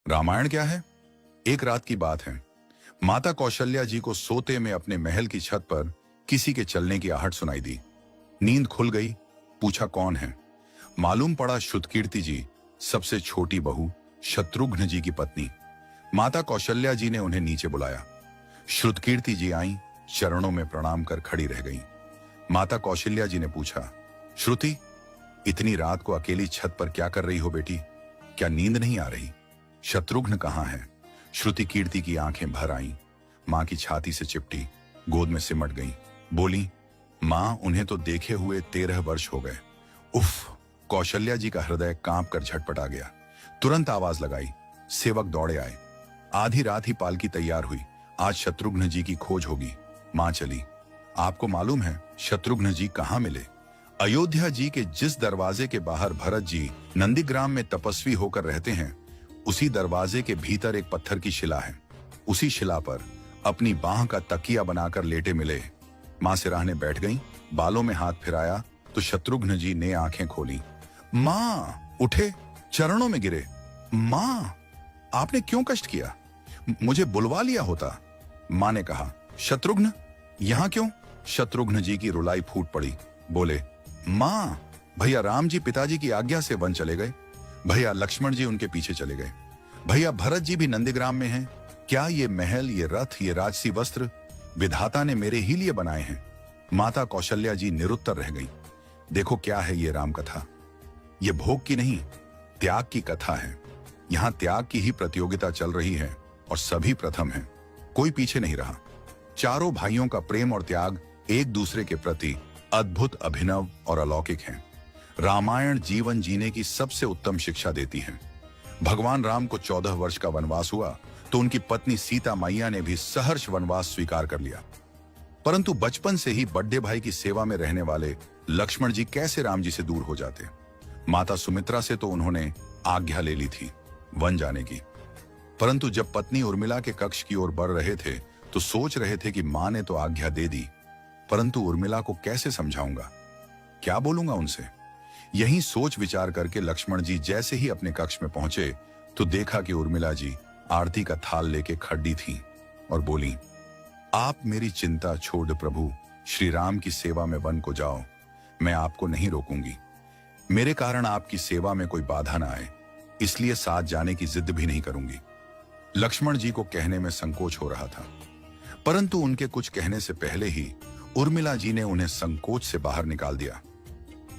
रामायण क्या है? एक रात की बात है। माता कौशल्या जी को सोते में अपने महल की छत पर किसी के चलने की आहट सुनाई दी। नींद खुल गई। पूछा कौन है? मालूम पड़ा श्रुतकीर्ति जी, सबसे छोटी बहू, शत्रुघ्न जी की पत्नी। माता कौशल्या जी ने उन्हें नीचे बुलाया। श्रुतकीर्ति जी आईं, चरणों में प्रणाम कर खड़ी रह गईं। माता कौशल्या जी ने पूछा, श्रुति, इतनी रात को अकेली छत पर क्या कर रही हो बेटी? क्या नींद नहीं आ रही? शत्रुघ्न कहाँ है? श्रुति कीर्ति की आंखें भर आईं, मां की छाती से चिपटी, गोद में सिमट गईं। बोली, मां, उन्हें तो देखे हुए 13 वर्ष हो गए। उफ! कौशल्या जी का हृदय कांप कर झटपटा गया। तुरंत आवाज लगाई। सेवक दौड़े आए। आधी रात ही पालकी तैयार हुई। आज शत्रुघ्न जी की खोज होगी। मां चली। आपको मालूम है शत्रुघ्न जी कहां मिले? अयोध्या जी के जिस दरवाजे के बाहर भरत जी नंदीग्राम में तपस्वी होकर रहते हैं, उसी दरवाजे के भीतर एक पत्थर की शिला है। उसी शिला पर अपनी बाह का तकिया बनाकर लेटे मिले। मां सिराहने बैठ गईं, बालों में हाथ फिराया तो शत्रुघ्न जी ने आंखें खोली। मां! उठे, चरणों में गिरे। मां, आपने क्यों कष्ट किया? मुझे बुलवा लिया होता। मां ने कहा, शत्रुघ्न यहां क्यों? शत्रुघ्न जी की रुलाई फूट पड़ी। बोले, मां, भैया राम जी पिताजी की आज्ञा से वन चले गए। भैया लक्ष्मण जी उनके पीछे चले गए। भैया भरत जी भी नंदीग्राम में हैं। क्या ये महल, ये रथ, ये राजसी वस्त्र विधाता ने मेरे ही लिए बनाए हैं? माता कौशल्या जी निरुत्तर रह गई। देखो क्या है ये राम कथा। ये भोग की नहीं, त्याग की कथा है। यहां त्याग की ही प्रतियोगिता चल रही है और सभी प्रथम हैं। कोई पीछे नहीं रहा। चारों भाइयों का प्रेम और त्याग एक दूसरे के प्रति अद्भुत, अभिनव और अलौकिक है। रामायण जीवन जीने की सबसे उत्तम शिक्षा देती है। भगवान राम को 14 वर्ष का वनवास हुआ तो उनकी पत्नी सीता मैया ने भी सहर्ष वनवास स्वीकार कर लिया। परंतु बचपन से ही बड़े भाई की सेवा में रहने वाले लक्ष्मण जी कैसे राम जी से दूर हो जाते? माता सुमित्रा से तो उन्होंने आज्ञा ले ली थी वन जाने की, परंतु जब पत्नी उर्मिला के कक्ष की ओर बढ़ रहे थे तो सोच रहे थे कि मां ने तो आज्ञा दे दी, परंतु उर्मिला को कैसे समझाऊंगा, क्या बोलूंगा उनसे? यही सोच विचार करके लक्ष्मण जी जैसे ही अपने कक्ष में पहुंचे तो देखा कि उर्मिला जी आरती का थाल लेके खड़ी थी और बोली, आप मेरी चिंता छोड़ प्रभु, श्री राम की सेवा में वन को जाओ। मैं आपको नहीं रोकूंगी। मेरे कारण आपकी सेवा में कोई बाधा ना आए, इसलिए साथ जाने की जिद भी नहीं करूंगी। लक्ष्मण जी को कहने में संकोच हो रहा था, परंतु उनके कुछ कहने से पहले ही उर्मिला जी ने उन्हें संकोच से बाहर निकाल दिया।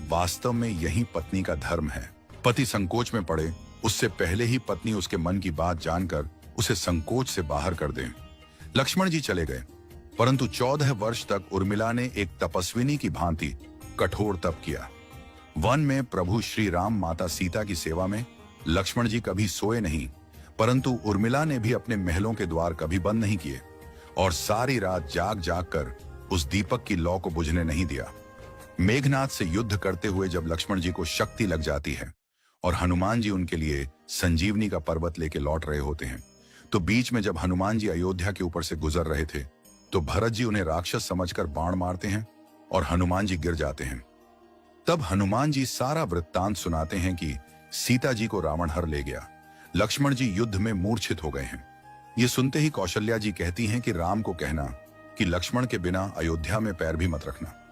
वास्तव में यही पत्नी का धर्म है। पति संकोच में पड़े उससे पहले ही पत्नी उसके मन की बात जानकर उसे संकोच से बाहर कर दे। लक्ष्मण जी चले गए, परंतु 14 वर्ष तक उर्मिला ने एक तपस्विनी की भांति कठोर तप किया। वन में प्रभु श्री राम माता सीता की सेवा में लक्ष्मण जी कभी सोए नहीं, परंतु उर्मिला ने भी अपने महलों के द्वार कभी बंद नहीं किए और सारी रात जाग जाग कर उस दीपक की लौ को बुझने नहीं दिया। मेघनाथ से युद्ध करते हुए जब लक्ष्मण जी को शक्ति लग जाती है और हनुमान जी उनके लिए संजीवनी का पर्वत लेके लौट रहे होते हैं, तो बीच में जब हनुमान जी अयोध्या के ऊपर से गुजर रहे थे तो भरत जी उन्हें राक्षस समझकर बाण मारते हैं और हनुमान जी गिर जाते हैं। तब हनुमान जी सारा वृत्तांत सुनाते हैं कि सीता जी को रावण हर ले गया, लक्ष्मण जी युद्ध में मूर्छित हो गए हैं। ये सुनते ही कौशल्या जी कहती हैं कि राम को कहना कि लक्ष्मण के बिना अयोध्या में पैर भी मत रखना,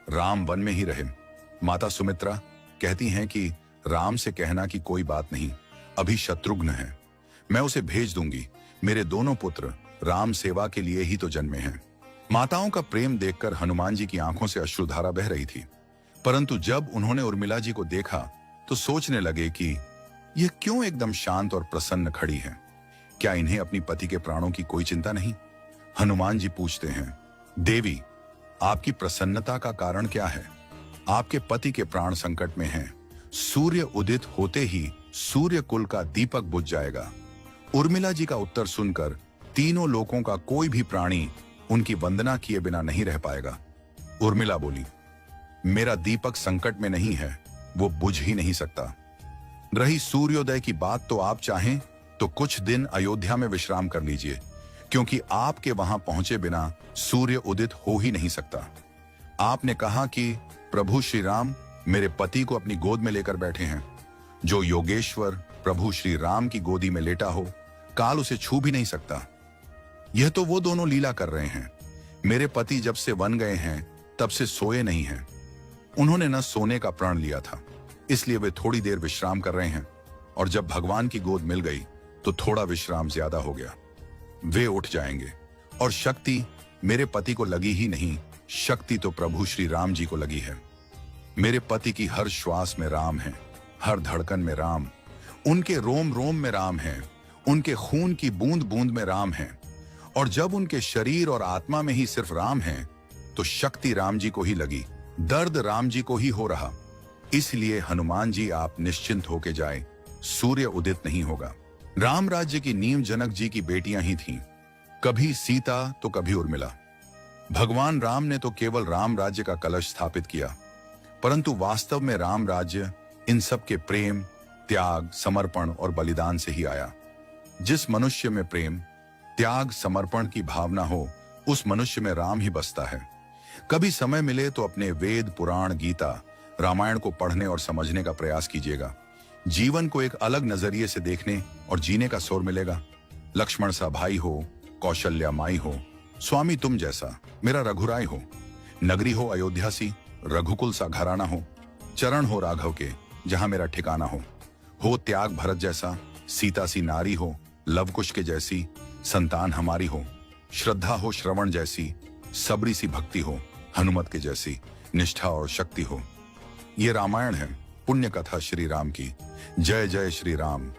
राम वन में ही रहे। माता सुमित्रा कहती हैं कि राम से कहना कि कोई बात नहीं, अभी शत्रुघ्न है, मैं उसे भेज दूंगी। मेरे दोनों पुत्र राम सेवा के लिए ही तो जन्मे हैं। माताओं का प्रेम देखकर हनुमान जी की आंखों से अश्रुधारा बह रही थी, परंतु जब उन्होंने उर्मिला जी को देखा तो सोचने लगे कि यह क्यों एकदम शांत और प्रसन्न खड़ी है। क्या इन्हें अपनी पति के प्राणों की कोई चिंता नहीं? हनुमान जी पूछते हैं, देवी, आपकी प्रसन्नता का कारण क्या है? आपके पति के प्राण संकट में हैं। सूर्य उदित होते ही सूर्य कुल का दीपक बुझ जाएगा। उर्मिला जी का उत्तर सुनकर तीनों लोकों का कोई भी प्राणी उनकी वंदना किए बिना नहीं रह पाएगा। उर्मिला बोली, मेरा दीपक संकट में नहीं है, वो बुझ ही नहीं सकता। रही सूर्योदय की बात, तो आप चाहें तो कुछ दिन अयोध्या में विश्राम कर लीजिए, क्योंकि आपके वहां पहुंचे बिना सूर्य उदित हो ही नहीं सकता। आपने कहा कि प्रभु श्री राम मेरे पति को अपनी गोद में लेकर बैठे हैं। जो योगेश्वर प्रभु श्री राम की गोदी में लेटा हो, काल उसे छू भी नहीं सकता। यह तो वो दोनों लीला कर रहे हैं। मेरे पति जब से वन गए हैं तब से सोए नहीं हैं। उन्होंने न सोने का प्रण लिया था, इसलिए वे थोड़ी देर विश्राम कर रहे हैं, और जब भगवान की गोद मिल गई तो थोड़ा विश्राम ज्यादा हो गया। वे उठ जाएंगे। और शक्ति मेरे पति को लगी ही नहीं, शक्ति तो प्रभु श्री राम जी को लगी है। मेरे पति की हर श्वास में राम है, हर धड़कन में राम, उनके रोम रोम में राम है, उनके खून की बूंद बूंद में राम है। और जब उनके शरीर और आत्मा में ही सिर्फ राम है तो शक्ति राम जी को ही लगी, दर्द राम जी को ही हो रहा। इसलिए हनुमान जी आप निश्चिंत होके जाए, सूर्य उदित नहीं होगा। राम राज्य की नींव जनक जी की बेटियां ही थीं, कभी सीता तो कभी उर्मिला। भगवान राम ने तो केवल राम राज्य का कलश स्थापित किया, परंतु वास्तव में राम राज्य इन सब के प्रेम, त्याग, समर्पण और बलिदान से ही आया। जिस मनुष्य में प्रेम, त्याग, समर्पण की भावना हो, उस मनुष्य में राम ही बसता है। कभी समय मिले तो अपने वेद, पुराण, गीता, रामायण को पढ़ने और समझने का प्रयास कीजिएगा। जीवन को एक अलग नजरिए से देखने और जीने का सोर मिलेगा। लक्ष्मण सा भाई हो, कौशल्या माई हो, स्वामी तुम जैसा मेरा रघुराय हो, नगरी हो अयोध्या सी, रघुकुल सा घराना हो, चरण हो राघव के जहां मेरा ठिकाना हो त्याग भरत जैसा, सीता सी नारी हो, लवकुश के जैसी संतान हमारी हो, श्रद्धा हो श्रवण जैसी, सबरी सी भक्ति हो, हनुमत के जैसी निष्ठा और शक्ति हो। ये रामायण है, पुण्य कथा श्री राम की। जय जय श्री राम।